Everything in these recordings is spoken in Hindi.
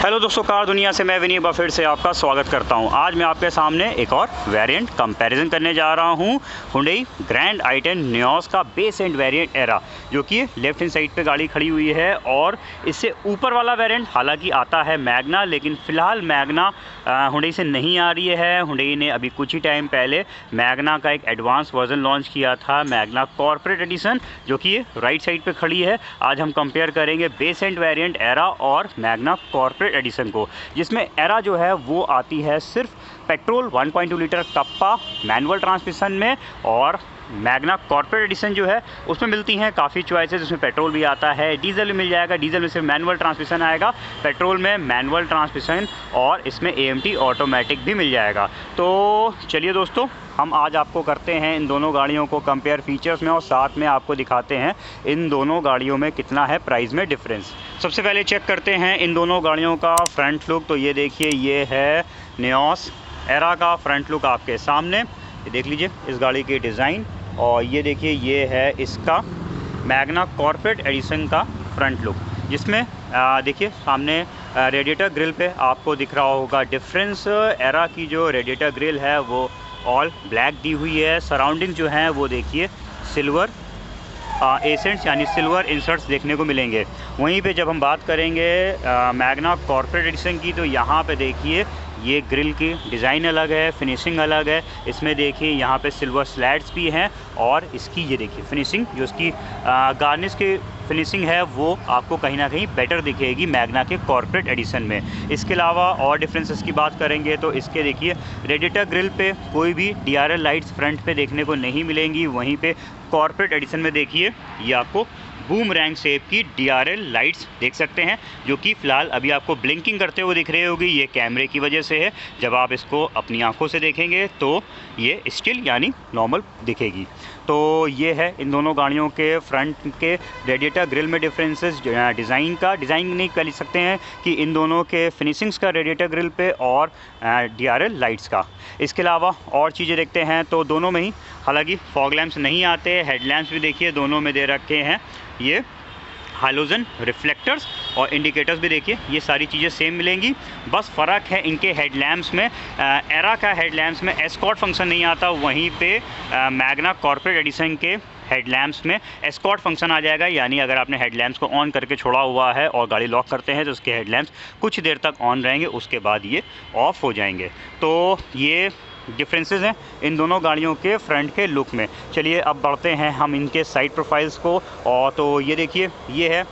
हेलो दोस्तों, कार दुनिया से मैं विनी एक बार फिर से आपका स्वागत करता हूं। आज मैं आपके सामने एक और वेरिएंट कंपैरिजन करने जा रहा हूं। Hyundai ग्रैंड i10 नियोस का बेस एंड वेरिएंट एरा, जो कि लेफ्ट हैंड साइड पे गाड़ी खड़ी हुई है। और इससे ऊपर वाला वेरिएंट हालांकि आता है मैग्ना, लेकिन फ़िलहाल मैग्ना Hyundai से नहीं आ रही है। Hyundai ने अभी कुछ ही टाइम पहले मैग्ना का एक एडवांस वर्जन लॉन्च किया था, मैग्ना कॉर्पोरेट एडिशन, जो कि ये राइट साइड पे खड़ी है। आज हम कंपेयर करेंगे बेस एंड वेरिएंट एरा और मैग्ना कॉर्पोरेट एडिशन को, जिसमें एरा जो है वो आती है सिर्फ petrol 1.2 litre kappa manual transmission में, और मैग्ना कॉर्पोरेट एडिशन जो है उसमें मिलती हैं काफ़ी चॉइसेस। उसमें पेट्रोल भी आता है, डीजल भी मिल जाएगा। डीजल में सिर्फ मैनुअल ट्रांसमिशन आएगा, पेट्रोल में मैनुअल ट्रांसमिशन, और इसमें AMT ऑटोमेटिक भी मिल जाएगा। तो चलिए दोस्तों, हम आज आपको करते हैं इन दोनों गाड़ियों को कंपेयर फीचर्स में, और साथ में आपको दिखाते हैं इन दोनों गाड़ियों में कितना है प्राइस में डिफरेंस। सबसे पहले चेक करते हैं इन दोनों गाड़ियों का फ्रंट लुक। तो ये देखिए, ये है नियोस एरा का फ्रंट लुक आपके सामने। ये देख लीजिए इस गाड़ी की डिज़ाइन, और ये देखिए ये है इसका मैग्ना कॉर्पोरेट एडिशन का फ्रंट लुक, जिसमें देखिए सामने रेडिएटर ग्रिल पे आपको दिख रहा होगा डिफरेंस। एरा की जो रेडिएटर ग्रिल है वो ऑल ब्लैक दी हुई है। सराउंडिंग जो है वो देखिए सिल्वर एसेंट्स यानी सिल्वर इंसर्ट्स देखने को मिलेंगे। वहीं पे जब हम बात करेंगे मैग्ना कॉर्पोरेट एडिशन की, तो यहाँ पे देखिए ये ग्रिल की डिज़ाइन अलग है, फिनिशिंग अलग है। इसमें देखिए यहाँ पे सिल्वर स्लैट्स भी हैं, और इसकी ये देखिए फिनिशिंग, जो इसकी गार्निश की फिनिशिंग है वो आपको कहीं ना कहीं बेटर दिखेगी मैग्ना के कॉर्पोरेट एडिशन में। इसके अलावा और डिफरेंसेस की बात करेंगे तो इसके देखिए रेडिएटर ग्रिल पे कोई भी DRL लाइट्स फ्रंट पे देखने को नहीं मिलेंगी। वहीं पे कॉर्पोरेट एडिशन में देखिए ये आपको बूम रैंक शेप की DRL लाइट्स देख सकते हैं, जो कि फ़िलहाल अभी आपको ब्लिंकिंग करते हुए दिख रही होगी। ये कैमरे की वजह से है, जब आप इसको अपनी आंखों से देखेंगे तो ये स्टिल यानी नॉर्मल दिखेगी। तो ये है इन दोनों गाड़ियों के फ्रंट के रेडिएटर ग्रिल में डिफरेंसेस। डिज़ाइन नहीं कह सकते हैं कि इन दोनों के फिनिशिंग्स का रेडिएटर ग्रिल पे और DRL लाइट्स का। इसके अलावा और चीज़ें देखते हैं तो दोनों में ही हालांकि फॉग लैंप्स नहीं आते। हेडलैम्प्स भी देखिए दोनों में दे रखे हैं ये हाइलोजन रिफ्लेक्टर्स, और इंडिकेटर्स भी देखिए ये सारी चीज़ें सेम मिलेंगी। बस फ़र्क है इनके हेडलैम्प्स में। एरा का हेडलैम्प्स में एस्कॉर्ट फंक्शन नहीं आता, वहीं पे मैग्ना कॉर्पोरेट एडिशन के हेडलैम्प्स में एस्कॉर्ट फंक्शन आ जाएगा। यानी अगर आपने हेडलैम्प्स को ऑन करके छोड़ा हुआ है और गाड़ी लॉक करते हैं तो उसके हेडलैम्प्स कुछ देर तक ऑन रहेंगे, उसके बाद ये ऑफ हो जाएंगे। तो ये डिफरेंसेस हैं इन दोनों गाड़ियों के फ्रंट के लुक में। चलिए अब बढ़ते हैं हम इनके साइड प्रोफाइल्स को। और तो ये देखिए ये है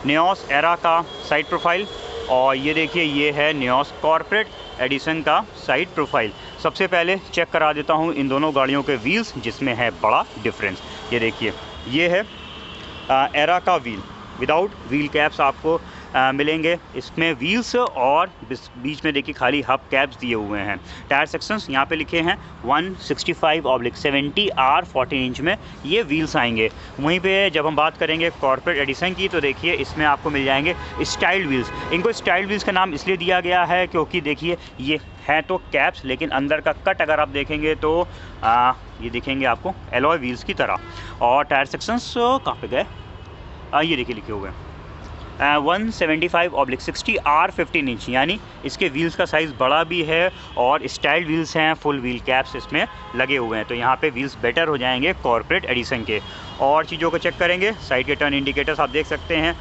नियोस एरा का साइड प्रोफाइल, और ये देखिए ये है नियोस कॉर्पोरेट एडिशन का साइड प्रोफाइल। सबसे पहले चेक करा देता हूँ इन दोनों गाड़ियों के व्हील्स, जिसमें है बड़ा डिफरेंस। ये देखिए ये है एरा का व्हील, विदाउट व्हील कैप्स आपको मिलेंगे इसमें व्हील्स, और बीच में देखिए खाली हब कैप्स दिए हुए हैं। टायर सेक्शंस यहाँ पे लिखे हैं 165/70 R 14 इंच में ये व्हील्स आएंगे। वहीं पे जब हम बात करेंगे कॉर्पोरेट एडिशन की, तो देखिए इसमें आपको मिल जाएंगे स्टाइल्ड व्हील्स। इनको स्टाइल्ड व्हील्स का नाम इसलिए दिया गया है क्योंकि देखिए ये है तो कैप्स, लेकिन अंदर का कट अगर आप देखेंगे तो ये दिखेंगे आपको एलॉय व्हील्स की तरह। और टायर सेक्शंस कहाँ पे गए, ये देखिए लिखे हुए हैं 175/60 R 15 इंच, यानी इसके व्हील्स का साइज़ बड़ा भी है, और स्टाइल व्हील्स हैं, फुल व्हील कैप्स इसमें लगे हुए हैं। तो यहाँ पे व्हील्स बेटर हो जाएंगे कॉर्पोरेट एडिशन के। और चीज़ों को चेक करेंगे, साइड के टर्न इंडिकेटर्स आप देख सकते हैं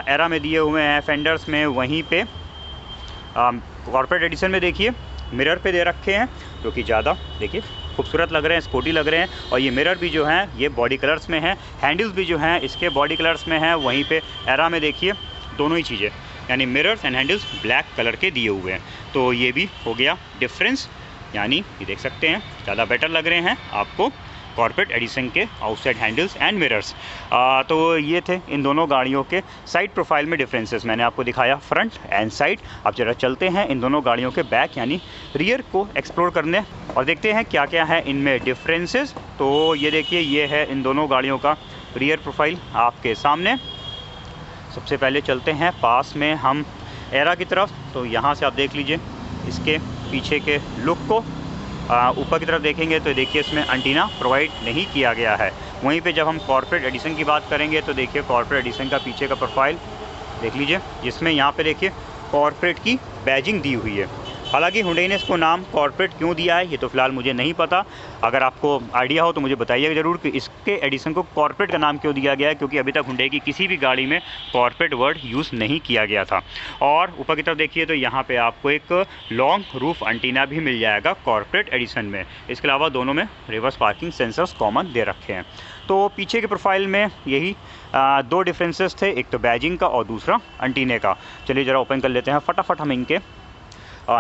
एरा में दिए हुए हैं, फेंडर्स में। वहीं पे कॉर्पोरेट एडिशन में देखिए मिरर पे दे रखे हैं, जो कि ज़्यादा देखिए खूबसूरत लग रहे हैं, स्पोर्टी लग रहे हैं। और ये मिरर भी जो हैं ये बॉडी कलर्स में हैं, हैंडल्स भी जो हैं इसके बॉडी कलर्स में हैं। वहीं पे एरा में देखिए दोनों ही चीज़ें यानी mirrors and handles black colour के दिए हुए हैं। तो ये भी हो गया डिफरेंस, यानी ये देख सकते हैं ज़्यादा बेटर लग रहे हैं आपको कॉर्पोरेट एडिशन के आउटसाइड हैंडल्स एंड मिरर्स। तो ये थे इन दोनों गाड़ियों के साइड प्रोफाइल में डिफरेंसेस, मैंने आपको दिखाया फ्रंट एंड साइड। अब जरा चलते हैं इन दोनों गाड़ियों के बैक यानी रियर को एक्सप्लोर करने, और देखते हैं क्या क्या है इनमें डिफरेंसेस। तो ये देखिए ये है इन दोनों गाड़ियों का रियर प्रोफाइल आपके सामने। सबसे पहले चलते हैं पास में हम एरा की तरफ। तो यहाँ से आप देख लीजिए इसके पीछे के लुक को। ऊपर की तरफ देखेंगे तो देखिए इसमें एंटीना प्रोवाइड नहीं किया गया है। वहीं पे जब हम कॉर्पोरेट एडिशन की बात करेंगे तो देखिए कॉर्पोरेट एडिशन का पीछे का प्रोफाइल देख लीजिए, जिसमें यहाँ पे देखिए कॉर्पोरेट की बैजिंग दी हुई है। हालांकि हुंडई ने इसको नाम कॉर्पोरेट क्यों दिया है ये तो फ़िलहाल मुझे नहीं पता। अगर आपको आइडिया हो तो मुझे बताइएगा ज़रूर कि इसके एडिशन को कॉर्पोरेट का नाम क्यों दिया गया है, क्योंकि अभी तक हुंडई की किसी भी गाड़ी में कॉर्पोरेट वर्ड यूज़ नहीं किया गया था। और ऊपर की तरफ देखिए तो यहाँ पे आपको एक लॉन्ग रूफ एंटीना भी मिल जाएगा कॉर्पोरेट एडिशन में। इसके अलावा दोनों में रिवर्स पार्किंग सेंसर्स कॉमन दे रखे हैं। तो पीछे के प्रोफाइल में यही दो डिफरेंसेस थे, एक तो बैजिंग का और दूसरा एंटीने का। चलिए ज़रा ओपन कर लेते हैं फटाफट हम इनके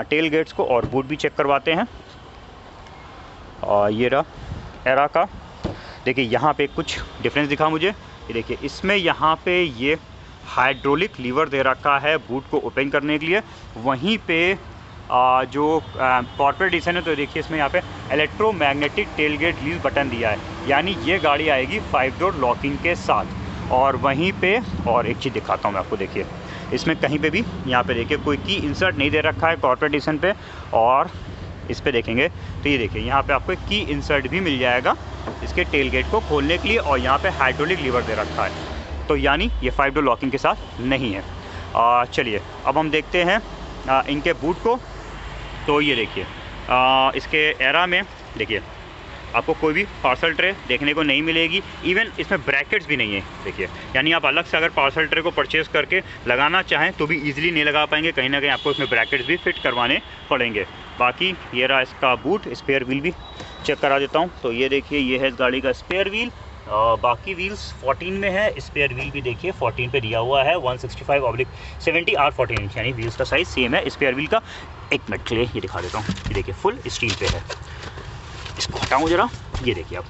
टेल गेट्स को और बूट भी चेक करवाते हैं। और ये रहा एरा का। देखिए यहाँ पे कुछ डिफरेंस दिखा मुझे। ये देखिए इसमें यहाँ पे ये हाइड्रोलिक लीवर दे रखा है बूट को ओपन करने के लिए। वहीं पे जो कॉर्पोरेट एडिशन है तो देखिए इसमें यहाँ पे electromagnetic tail gate release button दिया है, यानी ये गाड़ी आएगी 5 डोर लॉकिंग के साथ। और वहीं पे और एक चीज़ दिखाता हूँ मैं आपको। देखिए इसमें कहीं पे भी यहाँ पे देखिए कोई की इंसर्ट नहीं दे रखा है कॉर्पोरेट एडिशन पे। और इस पे देखेंगे तो ये देखिए यहाँ पे आपको एक की इंसर्ट भी मिल जाएगा इसके टेल गेट को खोलने के लिए। और यहाँ पे हाइड्रोलिक लीवर दे रखा है, तो यानी ये 5 डोर लॉकिंग के साथ नहीं है। चलिए अब हम देखते हैं इनके बूट को। तो ये देखिए इसके एरा में देखिए आपको कोई भी पार्सल ट्रे देखने को नहीं मिलेगी। इवन इसमें ब्रैकेट्स भी नहीं है देखिए, यानी आप अलग से अगर पार्सल ट्रे को परचेज़ करके लगाना चाहें तो भी इजीली नहीं लगा पाएंगे, कहीं ना कहीं आपको इसमें ब्रैकेट्स भी फिट करवाने पड़ेंगे। बाकी ये रहा इसका बूट। स्पेयर व्हील भी चेक करा देता हूँ। तो ये देखिए ये है इस गाड़ी का स्पेयर व्हील। बाकी व्हील्स 14 में है, स्पेयर व्हील भी देखिए 14 पे दिया हुआ है। 165/70 R14 इंच, यानी व्हील्स का साइज़ सेम है स्पेयर व्हील का। एक मिनट के लिए ये दिखा देता हूँ। ये देखिए फुल स्टील पे है। इसको हटाऊँ ज़रा, ये देखिए अब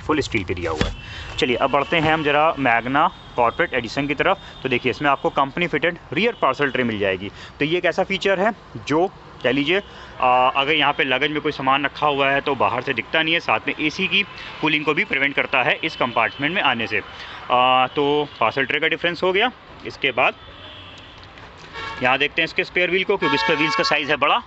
फुल स्टील पे दिया हुआ है। चलिए अब बढ़ते हैं हम ज़रा मैग्ना कॉर्पोरेट एडिशन की तरफ। तो देखिए इसमें आपको company fitted rear parcel tray मिल जाएगी। तो ये एक ऐसा फीचर है जो कह लीजिए अगर यहाँ पे लगेज में कोई सामान रखा हुआ है तो बाहर से दिखता नहीं है, साथ में एसी की कूलिंग को भी प्रिवेंट करता है इस कंपार्टमेंट में आने से। तो पार्सल ट्रे का डिफरेंस हो गया। इसके बाद यहाँ देखते हैं इसके स्पेयर व्हील को, क्योंकि इसके व्हील्स का साइज़ है बड़ा।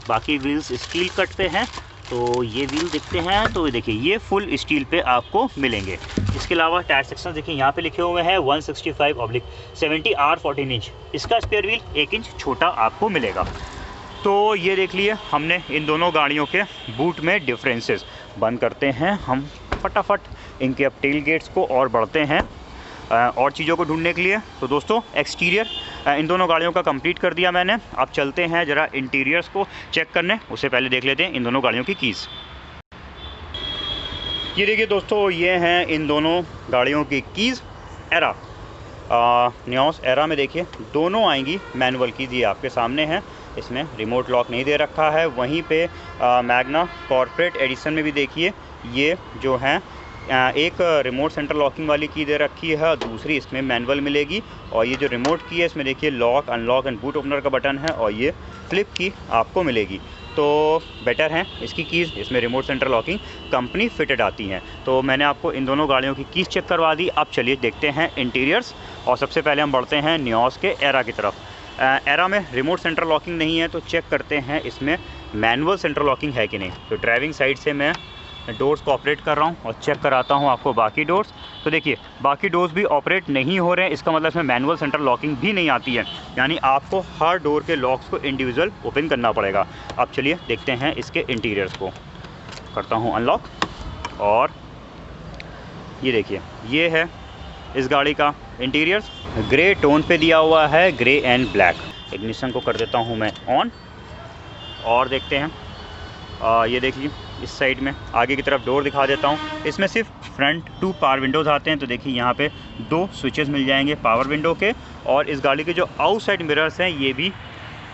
बाकी व्हील्स स्टील कट पे हैं, तो ये व्हील दिखते हैं तो देखिए ये फुल स्टील पे आपको मिलेंगे। इसके अलावा टायर सेक्शन देखिए यहाँ पे लिखे हुए हैं 165/70 R14 इंच। इसका स्पेयर व्हील 1 इंच छोटा आपको मिलेगा। तो ये देख लिए हमने इन दोनों गाड़ियों के बूट में डिफरेंसेस। बंद करते हैं हम फटाफट इनके अब टेल गेट्स को और बढ़ते हैं और चीज़ों को ढूंढने के लिए। तो दोस्तों एक्सटीरियर इन दोनों गाड़ियों का कंप्लीट कर दिया मैंने। अब चलते हैं ज़रा इंटीरियर्स को चेक करने, उससे पहले देख लेते हैं इन दोनों गाड़ियों की कीज़। ये देखिए दोस्तों ये हैं इन दोनों गाड़ियों की कीज़। एरा नियोस एरा में देखिए दोनों आएंगी मैनुअल कीज़, ये आपके सामने हैं। इसमें रिमोट लॉक नहीं दे रखा है। वहीं पे मैग्ना कॉर्पोरेट एडिशन में भी देखिए ये जो हैं एक रिमोट सेंटर लॉकिंग वाली की दे रखी है, दूसरी इसमें मैनुअल मिलेगी। और ये जो रिमोट की है इसमें देखिए lock, unlock and boot opener का बटन है, और ये फ्लिप की आपको मिलेगी। तो बेटर हैं इसकी कीज़, इसमें remote centre locking company fitted आती हैं। तो मैंने आपको इन दोनों गाड़ियों की कीज़ चेक करवा दी। अब चलिए देखते हैं इंटीरियर्स। और सबसे पहले हम बढ़ते हैं नियोस के एरा की तरफ। एरा में रिमोट सेंटर लॉकिंग नहीं है, तो चेक करते हैं इसमें मैनुअल सेंटर लॉकिंग है कि नहीं। तो ड्राइविंग साइड से मैं डोर्स को ऑपरेट कर रहा हूँ और चेक कराता हूँ आपको बाकी डोर्स। तो देखिए बाकी डोर्स भी ऑपरेट नहीं हो रहे हैं, इसका मतलब इसमें मैनुअल सेंटर लॉकिंग भी नहीं आती है, यानी आपको हर डोर के लॉक्स को इंडिविजुअल ओपन करना पड़ेगा। अब चलिए देखते हैं इसके इंटीरियर्स को। करता हूँ अनलॉक, और ये देखिए ये है इस गाड़ी का इंटीरियर्स। ग्रे टोन पे दिया हुआ है, ग्रे एंड ब्लैक। इग्निशन को कर देता हूँ मैं ऑन, और देखते हैं ये देखिए इस साइड में आगे की तरफ डोर दिखा देता हूँ। इसमें सिर्फ फ्रंट 2 पावर विंडोज़ आते हैं। तो देखिए यहाँ पे 2 स्विचेस मिल जाएंगे पावर विंडो के। और इस गाड़ी के जो आउटसाइड मिरर्स हैं ये भी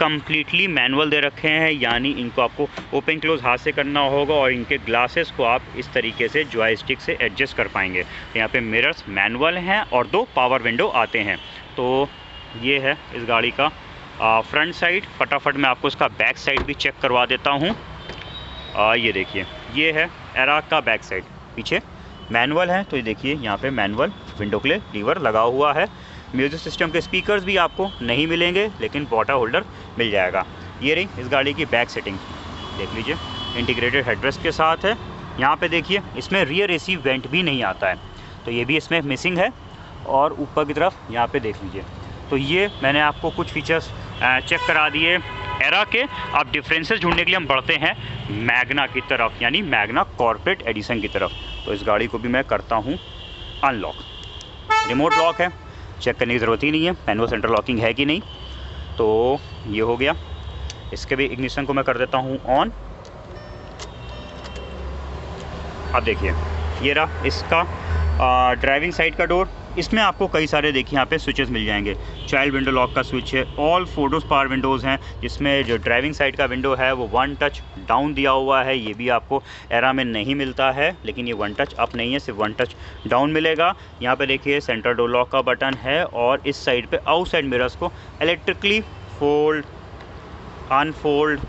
कम्प्लीटली मैनुअल दे रखे हैं, यानी इनको आपको ओपन क्लोज हाथ से करना होगा, और इनके ग्लासेस को आप इस तरीके से जॉयस्टिक से एडजस्ट कर पाएंगे। तो यहाँ पे मिरर्स मैनुअल हैं और 2 पावर विंडो आते हैं। तो ये है इस गाड़ी का फ्रंट साइड। फटाफट मैं आपको इसका बैक साइड भी चेक करवा देता हूँ। ये देखिए ये है एरा का बैक साइड। पीछे मैनुअल है, तो ये देखिए यहाँ पे मैनुअल विंडो के लिए लीवर लगा हुआ है। म्यूजिक सिस्टम के स्पीकर्स भी आपको नहीं मिलेंगे, लेकिन वाटर होल्डर मिल जाएगा। ये रही इस गाड़ी की बैक सेटिंग, देख लीजिए इंटीग्रेटेड हेडरेस्ट के साथ है। यहाँ पे देखिए इसमें रियर एसी वेंट भी नहीं आता है, तो ये भी इसमें मिसिंग है। और ऊपर की तरफ यहाँ पे देख लीजिए तो ये मैंने आपको कुछ फीचर्स चेक करा दिए एरा के। अब डिफरेंसेस ढूंढने के लिए हम बढ़ते हैं मैग्ना की तरफ, यानी मैग्ना कॉर्पोरेट एडिशन की तरफ। तो इस गाड़ी को भी मैं करता हूँ अनलॉक। रिमोट लॉक है, चेक करने की ज़रूरत ही नहीं है मैनुअल सेंटर लॉकिंग है कि नहीं। तो ये हो गया। इसके भी इग्निशन को मैं कर देता हूँ ऑन। अब देखिए ये रहा इसका ड्राइविंग साइड का डोर। इसमें आपको कई सारे देखिए यहाँ पे स्विचेस मिल जाएंगे। चाइल्ड विंडो लॉक का स्विच है, ऑल फोटोज पावर विंडोज़ हैं, जिसमें जो ड्राइविंग साइड का विंडो है वो 1 टच डाउन दिया हुआ है। ये भी आपको एरा में नहीं मिलता है, लेकिन ये 1 टच अप नहीं है, सिर्फ 1 टच डाउन मिलेगा। यहाँ पे देखिए सेंटर डोर लॉक का बटन है, और इस साइड पे आउटसाइड मिरर्स को इलेक्ट्रिकली फोल्ड, अनफोल्ड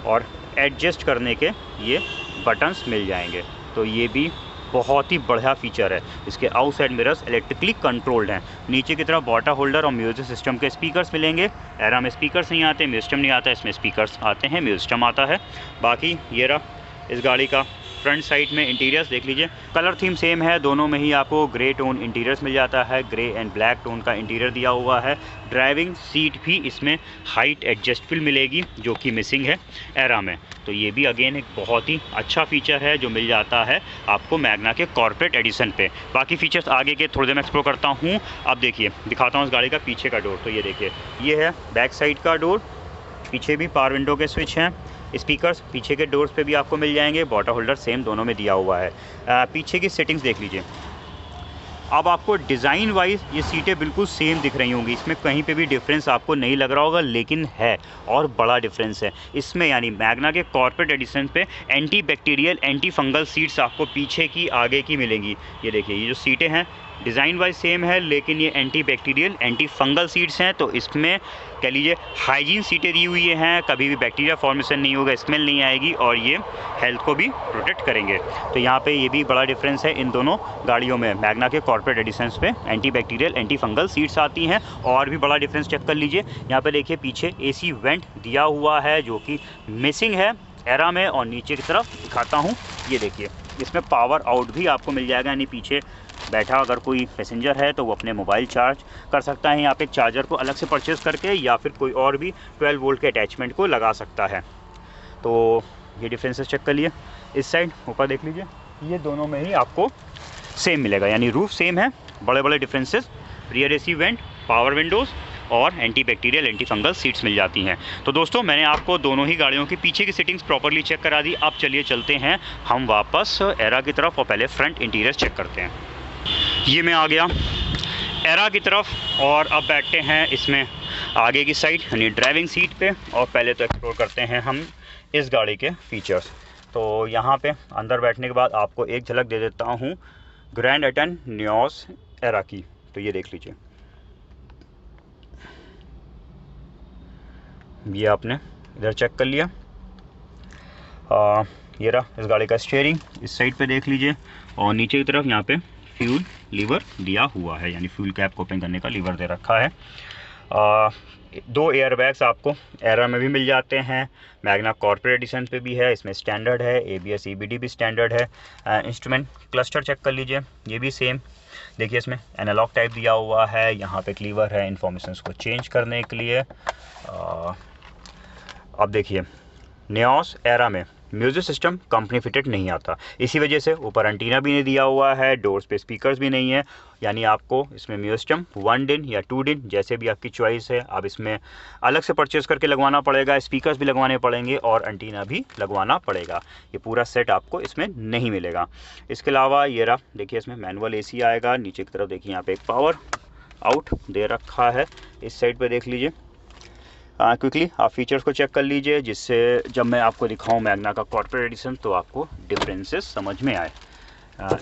और एडजस्ट करने के ये बटन्स मिल जाएंगे। तो ये भी बहुत ही बढ़िया फीचर है। इसके आउटसाइड मिरर्स इलेक्ट्रिकली कंट्रोल्ड हैं। नीचे की तरफ वाटर होल्डर और म्यूजिक सिस्टम के स्पीकर्स मिलेंगे। एरा में स्पीकर्स नहीं आते, म्यूजिक सिस्टम नहीं आता, इसमें स्पीकर्स आते हैं, म्यूजिक सिस्टम आता है। बाकी ये रहा इस गाड़ी का फ्रंट साइड में इंटीरियर्स देख लीजिए। कलर थीम सेम है, दोनों में ही आपको ग्रे टोन इंटीरियर्स मिल जाता है। ग्रे एंड ब्लैक टोन का इंटीरियर दिया हुआ है। ड्राइविंग सीट भी इसमें हाइट एडजस्टेबल मिलेगी, जो कि मिसिंग है एरा में। तो ये भी अगेन एक बहुत ही अच्छा फीचर है जो मिल जाता है आपको मैग्ना के कॉर्पोरेट एडिशन पे। बाकी फीचर्स आगे के थोड़ी देर में एक्सप्लोर करता हूँ। अब देखिए दिखाता हूँ इस गाड़ी का पीछे का डोर। तो ये देखिए ये है बैक साइड का डोर। पीछे भी पावर विंडो के स्विच हैं। स्पीकर्स पीछे के डोर्स पे भी आपको मिल जाएंगे। वाटर होल्डर सेम दोनों में दिया हुआ है। पीछे की सेटिंग्स देख लीजिए। अब आपको डिज़ाइन वाइज ये सीटें बिल्कुल सेम दिख रही होंगी, इसमें कहीं पे भी डिफरेंस आपको नहीं लग रहा होगा, लेकिन है और बड़ा डिफरेंस है इसमें। यानी मैग्ना के कॉर्पोरेट एडिशन पे anti bacterial anti fungal seats आपको पीछे की आगे की मिलेंगी। ये देखिए ये जो सीटें हैं डिज़ाइन वाइज सेम है, लेकिन ये anti bacterial anti fungal seats हैं। तो इसमें कह लीजिए हाइजीन सीटें दी हुई हैं, कभी भी बैक्टीरिया फॉर्मेशन नहीं होगा, स्मेल नहीं आएगी, और ये हेल्थ को भी प्रोटेक्ट करेंगे। तो यहाँ पे ये भी बड़ा डिफरेंस है इन दोनों गाड़ियों में। मैग्ना के कॉर्पोरेट एडिशंस पे anti bacterial anti fungal seats आती हैं। और भी बड़ा डिफरेंस चेक कर लीजिए। यहाँ पे देखिए पीछे AC वेंट दिया हुआ है, जो कि मिसिंग है एरा में। और नीचे की तरफ दिखाता हूँ, ये देखिए इसमें पावर आउट भी आपको मिल जाएगा, यानी पीछे बैठा अगर कोई पैसेंजर है तो वो अपने मोबाइल चार्ज कर सकता है यहाँ पे चार्जर को अलग से परचेज़ करके, या फिर कोई और भी 12 वोल्ट के अटैचमेंट को लगा सकता है। तो ये डिफरेंसेस चेक कर लिए। इस साइड ऊपर देख लीजिए, ये दोनों में ही आपको सेम मिलेगा, यानी रूफ सेम है। बड़े बड़े differences, rear AC vent, power windows और anti bacterial anti fungal seats मिल जाती हैं। तो दोस्तों मैंने आपको दोनों ही गाड़ियों की पीछे की सेटिंग्स प्रॉपर्ली चेक करा दी। अब चलिए चलते हैं हम वापस एरा की तरफ, और पहले फ्रंट इंटीरियर चेक करते हैं। ये मैं आ गया एरा की तरफ, और अब बैठते हैं इसमें आगे की साइड यानी ड्राइविंग सीट पे। और पहले तो एक्सप्लोर करते हैं हम इस गाड़ी के फीचर्स। तो यहाँ पे अंदर बैठने के बाद आपको एक झलक दे देता हूँ ग्रैंड आइटन नियोस एरा की। तो ये देख लीजिए, ये आपने इधर चेक कर लिया। ये रहा इस गाड़ी का स्टीयरिंग, इस साइड पे देख लीजिए। और नीचे की तरफ यहाँ पे फ्यूल लीवर दिया हुआ है, यानी फ्यूल कैप को ओपन करने का लीवर दे रखा है। 2 एयर बैग्स आपको एरा में भी मिल जाते हैं, मैग्ना कॉर्पोरेट एडिशन पे भी है। इसमें स्टैंडर्ड है, ABS EBD भी स्टैंडर्ड है। इंस्ट्रूमेंट क्लस्टर चेक कर लीजिए, ये भी सेम। देखिए इसमें एनालॉग टाइप दिया हुआ है, यहाँ पे लीवर है इन्फॉर्मेशंस को चेंज करने के लिए। अब देखिए नियोस एरा में म्यूज़िक सिस्टम कंपनी फिटेड नहीं आता, इसी वजह से ऊपर एंटीना भी नहीं दिया हुआ है, डोर्स पे स्पीकर्स भी नहीं है। यानी आपको इसमें म्यूज़िक सिस्टम 1 दिन या 2 दिन जैसे भी आपकी चॉइस है, आप इसमें अलग से परचेज़ करके लगवाना पड़ेगा। स्पीकर्स भी लगवाने पड़ेंगे और एंटीना भी लगवाना पड़ेगा। ये पूरा सेट आपको इसमें नहीं मिलेगा। इसके अलावा ये रहा देखिए इसमें मैनुअल AC आएगा। नीचे की तरफ देखिए यहाँ पे एक पावर आउट दे रखा है। इस साइड पे देख लीजिए, क्विकली आप फीचर्स को चेक कर लीजिए, जिससे जब मैं आपको दिखाऊं मैग्ना का कॉर्पोरेट एडिशन तो आपको डिफरेंसेस समझ में आए।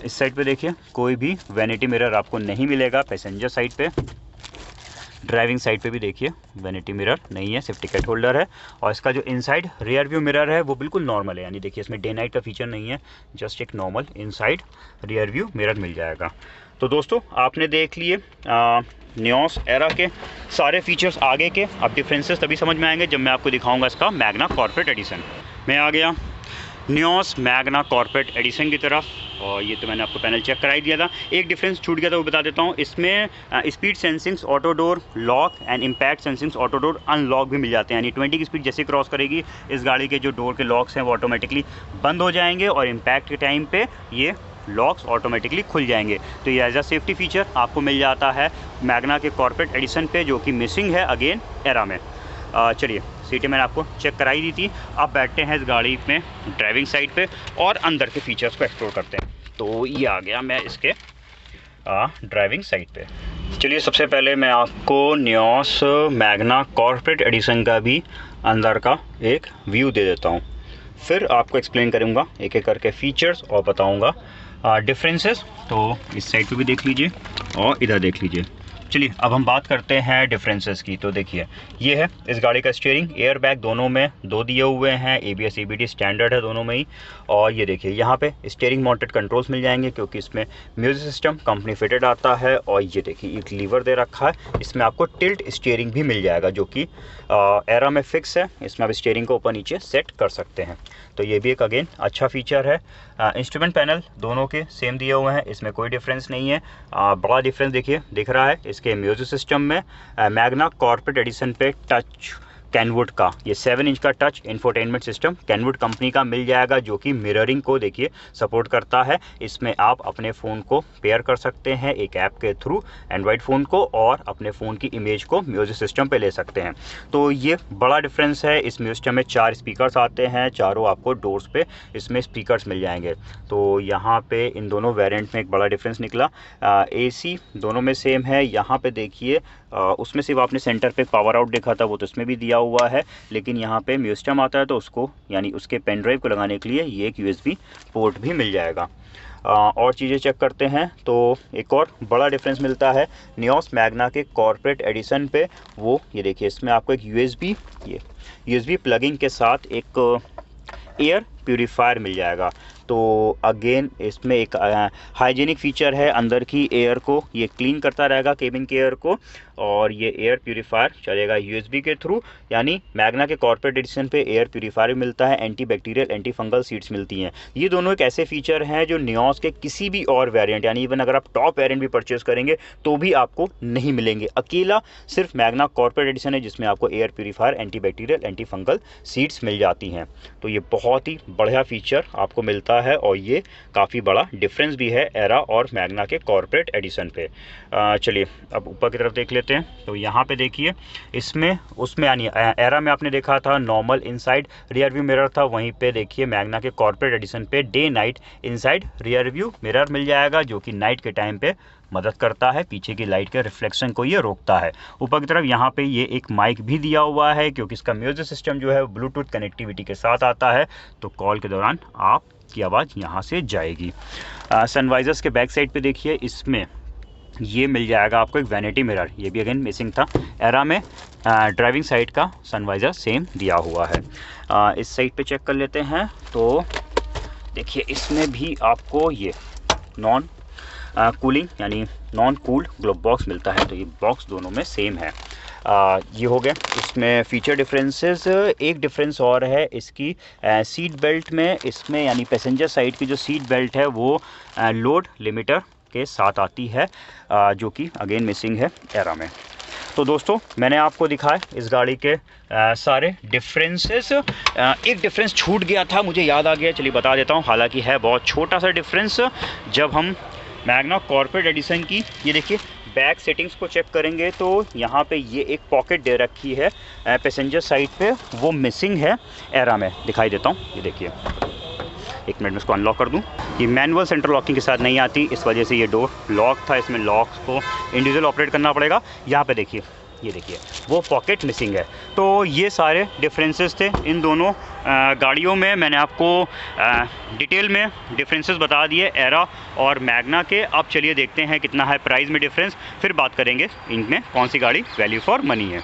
इस साइड पे देखिए कोई भी वैनिटी मिरर आपको नहीं मिलेगा पैसेंजर साइड पे। ड्राइविंग साइड पे भी देखिए वैनिटी मिरर नहीं है, सिर्फ टिकट होल्डर है। और इसका जो इनसाइड रियर व्यू मिरर है वो बिल्कुल नॉर्मल है, यानी देखिए इसमें डे नाइट का फीचर नहीं है, जस्ट एक normal inside rear view mirror मिल जाएगा। तो दोस्तों आपने देख लिए नियोस एरा के सारे फीचर्स आगे के। अब डिफरेंसेस तभी समझ में आएंगे जब मैं आपको दिखाऊंगा इसका मैग्ना कॉर्पोरेट एडिशन। मैं आ गया नियोस मैग्ना कॉर्पोरेट एडिशन की तरफ। और ये तो मैंने आपको पैनल चेक करा ही दिया था। एक डिफरेंस छूट गया था, वो बता देता हूँ। इसमें speed sensings auto door lock and impact sensings auto door unlock भी मिल जाते हैं, यानी 20 की स्पीड जैसे क्रॉस करेगी इस गाड़ी के जो डोर के लॉक्स हैं वो ऑटोमेटिकली बंद हो जाएंगे और इम्पैक्ट के टाइम पे ये लॉक्स ऑटोमेटिकली खुल जाएंगे। तो ये एज अ सेफ्टी फीचर आपको मिल जाता है मैग्ना के कॉर्पोरेट एडिशन पे, जो कि मिसिंग है अगेन एरा में। चलिए, सीटें मैंने आपको चेक कराई दी थी। अब बैठते हैं इस गाड़ी में ड्राइविंग साइड पे और अंदर के फीचर्स को एक्सप्लोर करते हैं। तो ये आ गया मैं इसके ड्राइविंग साइड पे। चलिए, सबसे पहले मैं आपको नियोस मैग्ना कॉर्पोरेट एडिशन का भी अंदर का एक व्यू दे देता हूँ, फिर आपको एक्सप्लेन करूँगा एक एक करके फीचर्स और बताऊँगा डिफरेंसेस। तो इस साइड पे भी देख लीजिए और इधर देख लीजिए। चलिए, अब हम बात करते हैं डिफरेंसेस की। तो देखिए, ये है इस गाड़ी का स्टीयरिंग। एयर बैग दोनों में 2 दिए हुए हैं, ABS EBD स्टैंडर्ड है दोनों में ही। और ये देखिए, यहाँ पे स्टीयरिंग माउंटेड कंट्रोल्स मिल जाएंगे क्योंकि इसमें म्यूजिक सिस्टम कंपनी फिटेड आता है। और ये देखिए, एक लीवर दे रखा है, इसमें आपको टिल्ट स्टीयरिंग भी मिल जाएगा जो कि एरा में फिक्स है। इसमें आप स्टीयरिंग को ऊपर नीचे सेट कर सकते हैं, तो ये भी एक अगेन अच्छा फीचर है। इंस्ट्रूमेंट पैनल दोनों के सेम दिए हुए हैं, इसमें कोई डिफरेंस नहीं है। बड़ा डिफरेंस देखिए दिख रहा है इसके म्यूजिक सिस्टम में। मैग्ना कॉर्पोरेट एडिशन पे टच कैनवुड का ये 7 इंच का touch infotainment system Kenwood company का मिल जाएगा, जो कि मिररिंग को देखिए सपोर्ट करता है। इसमें आप अपने फ़ोन को पेयर कर सकते हैं एक ऐप के थ्रू, एंड्रॉयड फ़ोन को, और अपने फ़ोन की इमेज को म्यूजिक सिस्टम पे ले सकते हैं। तो ये बड़ा डिफरेंस है। इस म्यूजिक सिस्टम में 4 स्पीकर्स आते हैं, चारों आपको डोर्स पे इसमें स्पीकर्स मिल जाएंगे। तो यहाँ पे इन दोनों वेरिएंट में एक बड़ा डिफरेंस निकला। AC दोनों में सेम है। यहाँ पे देखिए, उसमें सिर्फ आपने सेंटर पे पावर आउट देखा था, वो तो इसमें भी दिया हुआ है, लेकिन यहाँ पे म्यूजिक सिस्टम आता है तो उसको, यानी उसके पेन ड्राइव को लगाने के लिए ये एक USB पोर्ट भी मिल जाएगा। और चीज़ें चेक करते हैं तो एक और बड़ा डिफरेंस मिलता है नियोस मैग्ना के कॉर्पोरेट एडिशन पे। वो ये देखिए, इसमें आपको एक USB प्लगिंग के साथ एक एयर प्यूरीफायर मिल जाएगा। तो अगेन इसमें एक हाइजीनिक फीचर है, अंदर की एयर को ये क्लीन करता रहेगा, केबिन के एयर को। और ये एयर प्यूरीफायर चलेगा USB के थ्रू, यानी मैग्ना के कॉर्पोरेट एडिशन पे एयर प्यूरीफायर मिलता है, anti bacterial anti fungal seeds मिलती हैं। ये दोनों एक ऐसे फीचर हैं जो नियोस के किसी भी और वेरिएंट, यानी इवन अगर आप टॉप वेरिएंट भी परचेज करेंगे तो भी आपको नहीं मिलेंगे। अकेला सिर्फ मैग्ना कॉर्पोरेट एडिशन है जिसमें आपको air purifier, anti bacterial anti fungal seats मिल जाती हैं। तो ये बहुत ही बढ़िया फीचर आपको मिलता है और ये काफ़ी बड़ा डिफरेंस भी है एरा और मैग्ना के कॉर्पोरेट एडिशन पे। चलिए, अब ऊपर की तरफ देख लेते हैं। तो यहाँ पे देखिए, इसमें उसमें यानी एरा में आपने देखा था normal inside rear view mirror था, वहीं पे देखिए मैग्ना के कॉर्पोरेट एडिशन पे day night inside rear view mirror मिल जाएगा, जो कि नाइट के टाइम पे मदद करता है, पीछे की लाइट के रिफ्लेक्शन को ये रोकता है। ऊपर की तरफ यहाँ पे ये एक माइक भी दिया हुआ है क्योंकि इसका म्यूजिक सिस्टम जो है ब्लूटूथ कनेक्टिविटी के साथ आता है, तो कॉल के दौरान आपकी आवाज़ यहाँ से जाएगी। सनवाइजर्स के बैक साइड पे देखिए, इसमें ये मिल जाएगा आपको एक वैनिटी मिरर, ये भी अगेन मिसिंग था एरा में। ड्राइविंग साइड का सनवाइजर सेम दिया हुआ है। इस साइड पे चेक कर लेते हैं। तो देखिए, इसमें भी आपको ये नॉन कूलिंग यानी नॉन कूल्ड ग्लोव बॉक्स मिलता है, तो ये बॉक्स दोनों में सेम है। ये हो गया इसमें फीचर डिफरेंसेस। एक डिफरेंस और है इसकी सीट बेल्ट में। इसमें यानी पैसेंजर साइड की जो सीट बेल्ट है वो लोड लिमिटर के साथ आती है, जो कि अगेन मिसिंग है एरा में। तो दोस्तों, मैंने आपको दिखाए इस गाड़ी के सारे डिफरेंसेस। एक डिफरेंस छूट गया था, मुझे याद आ गया, चलिए बता देता हूँ, हालांकि है बहुत छोटा सा डिफरेंस। जब हम मैग्ना कॉर्पोरेट एडिशन की ये देखिए बैक सेटिंग्स को चेक करेंगे तो यहाँ पे ये एक पॉकेट दे रखी है पैसेंजर साइड पे, वो मिसिंग है एरा में। दिखाई देता हूँ, ये देखिए, एक मिनट में इसको अनलॉक कर दूँ। ये मैनुअल सेंटर लॉकिंग के साथ नहीं आती, इस वजह से ये डोर लॉक था, इसमें लॉक्स को इंडिविजुअल ऑपरेट करना पड़ेगा। यहाँ पे देखिए, ये देखिए वो पॉकेट मिसिंग है। तो ये सारे डिफरेंसेस थे इन दोनों गाड़ियों में। मैंने आपको डिटेल में डिफरेंसेस बता दिए एरा और मैग्ना के। अब चलिए देखते हैं कितना है प्राइस में डिफरेंस, फिर बात करेंगे इनमें कौन सी गाड़ी वैल्यू फॉर मनी है।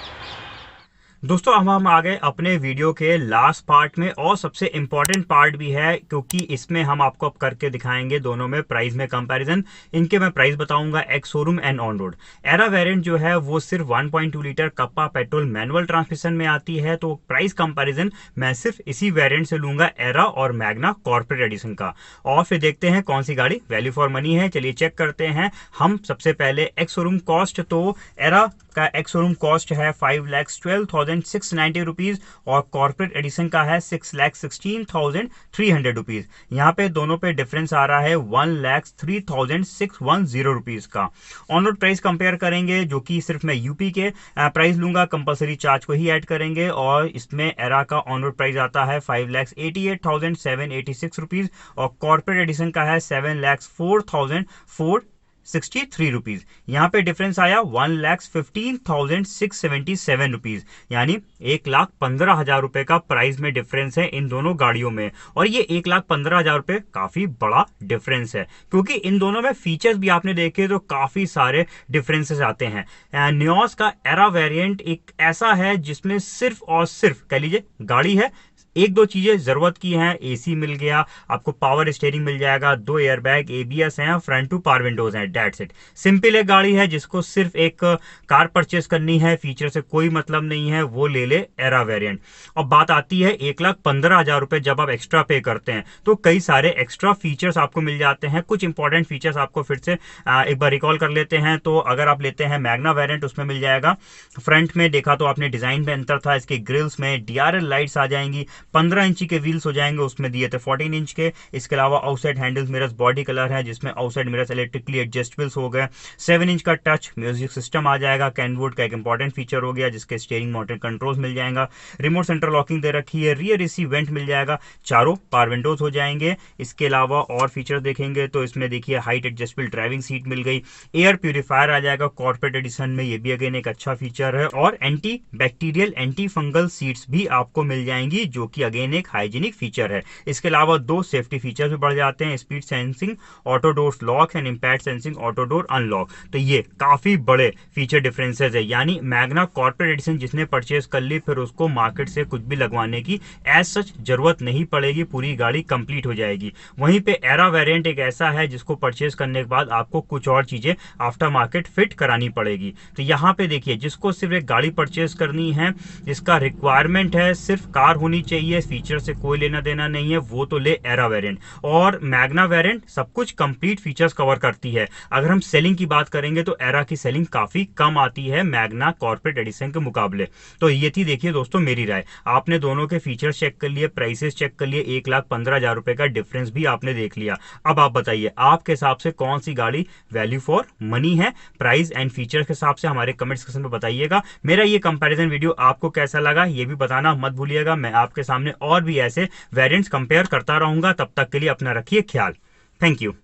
दोस्तों अब हम आ गए अपने वीडियो के लास्ट पार्ट में, और सबसे इम्पोर्टेंट पार्ट भी है क्योंकि इसमें हम आपको अब करके दिखाएंगे दोनों में प्राइस में कंपैरिजन। इनके मैं प्राइस बताऊंगा ex showroom and on road. Era variant जो है वो सिर्फ 1.2 litre kappa petrol manual transmission में आती है, तो प्राइस कंपैरिजन मैं सिर्फ इसी वेरिएंट से लूंगा, एरा और मैग्ना कॉर्पोरेट एडिशन का। और फिर देखते हैं कौन सी गाड़ी वैल्यू फॉर मनी है। चलिए चेक करते हैं हम सबसे पहले एक्स शोरूम कॉस्ट। तो एरा का एक्स शोरूम कॉस्ट है 5,12,690 रुपीज और कॉर्पोरेट एडिशन का है 6,16,300 रुपीज। यहाँ पे दोनों पे डिफरेंस आ रहा है 1,03,610 रुपीज का। ऑन रोड प्राइस कंपेयर करेंगे, जो कि सिर्फ मैं यूपी के प्राइस लूंगा, कंपलसरी चार्ज को ही ऐड करेंगे, और इसमें एरा का ऑन रोड प्राइस आता है 5,88,786 रुपीज और कॉर्पोरेट एडिशन का है 7,04,463 रुपीज। यहाँ पे डिफरेंस आया 1,15,677 रुपीज, यानी 1,15,000 रुपए का प्राइस में डिफरेंस है इन दोनों गाड़ियों में। और ये 1,15,000 रुपए काफी बड़ा डिफरेंस है, क्योंकि इन दोनों में फीचर्स भी आपने देखे तो काफी सारे डिफरेंसेस आते हैं। नियोस का एरा वेरिएंट एक ऐसा है जिसमें सिर्फ और सिर्फ कह लीजिए गाड़ी है, एक दो चीजें जरूरत की हैं, एसी मिल गया आपको, पावर स्टीयरिंग मिल जाएगा, 2 एयरबैग, एबीएस हैं, फ्रंट टू पावर विंडोज हैं, दैट्स इट। सिंपल एक गाड़ी है जिसको सिर्फ एक कार परचेस करनी है, फीचर से कोई मतलब नहीं है, वो ले ले एरा वेरिएंट। और बात आती है 1,15,000 रुपए जब आप एक्स्ट्रा पे करते हैं तो कई सारे एक्स्ट्रा फीचर्स आपको मिल जाते हैं। कुछ इंपॉर्टेंट फीचर्स आपको फिर से एक बार रिकॉल कर लेते हैं। तो अगर आप लेते हैं मैग्ना वेरिएंट, उसमें मिल जाएगा फ्रंट में, देखा तो आपने डिजाइन में अंतर था, इसके ग्रिल्स में डीआरएल लाइट्स आ जाएंगी, 15 इंची के व्हील्स हो जाएंगे, उसमें दिए थे 14 इंच के। इसके अलावा outside handles mirrors body colour है, जिसमें आउटसाइड मिरर्स इलेक्ट्रिकली एडजस्टेबल्स हो गए। 7 इंच का टच म्यूजिक सिस्टम आ जाएगा, कैनवुड का एक इंपॉर्टेंट फीचर हो गया, जिसके स्टीयरिंग माउंटेड कंट्रोल्स मिल जाएगा, रिमोट सेंट्रल लॉकिंग दे रखी है, रियर एसी वेंट मिल जाएगा, चारों पावर विंडोज हो जाएंगे। इसके अलावा और फीचर देखेंगे तो इसमें देखिए हाइट एडजस्टेबल ड्राइविंग सीट मिल गई, एयर प्यूरिफायर आ जाएगा कॉर्पोरेट एडिशन में, ये भी अगेन एक अच्छा फीचर है, और anti bacterial anti fungal seats भी आपको मिल जाएंगी, जो कि अगेन एक हाइजीनिक फीचर है। इसके अलावा 2 सेफ्टी फीचर्स भी बढ़ जाते हैं, speed sensing auto door lock and impact sensing auto door unlock. तो ये काफी बड़े फीचर डिफरेंसेस है, यानी मैग्ना कॉर्पोरेट एडिशन जिसने परचेज कर ली फिर उसको मार्केट से कुछ भी लगवाने की एज सच जरूरत नहीं पड़ेगी, पूरी गाड़ी कंप्लीट हो जाएगी। वहीं पे एरा वेरिएंट एक ऐसा है जिसको परचेज करने के बाद आपको कुछ और चीजें आफ्टर मार्केट फिट करानी पड़ेगी। तो यहाँ पे देखिए, जिसको सिर्फ एक गाड़ी परचेज करनी है, जिसका रिक्वायरमेंट है सिर्फ कार होनी चाहिए, फीचर से कोई लेना देना नहीं है, वो तो ले एरा वेरिएंट। और मैग्ना वेरिएंट सब कुछ कंप्लीट फीचर्स कवर करती है। अगर हम सेलिंग की बात करेंगे तो एरा की सेलिंग काफी कम आती है मैग्ना कॉर्पोरेट एडिशन के मुकाबले। तो ये थी देखिए दोस्तों मेरी राय। आपने दोनों के फीचर्स चेक कर लिए, प्राइसेस चेक कर लिए, 1,15,000 रुपए का डिफरेंस भी आपने देख लिया। अब आप बताइए आपके हिसाब से कौन सी गाड़ी वैल्यू फॉर मनी है, प्राइस एंड फीचर के हिसाब से हमारे कमेंट सेक्शन में बताइएगा। मेरा ये कंपैरिजन वीडियो आपको कैसा लगा ये भी बताना मत भूलिएगा। मैं आपके सामने और भी ऐसे वेरिएंट्स कंपेयर करता रहूंगा। तब तक के लिए अपना रखिए ख्याल। Thank you.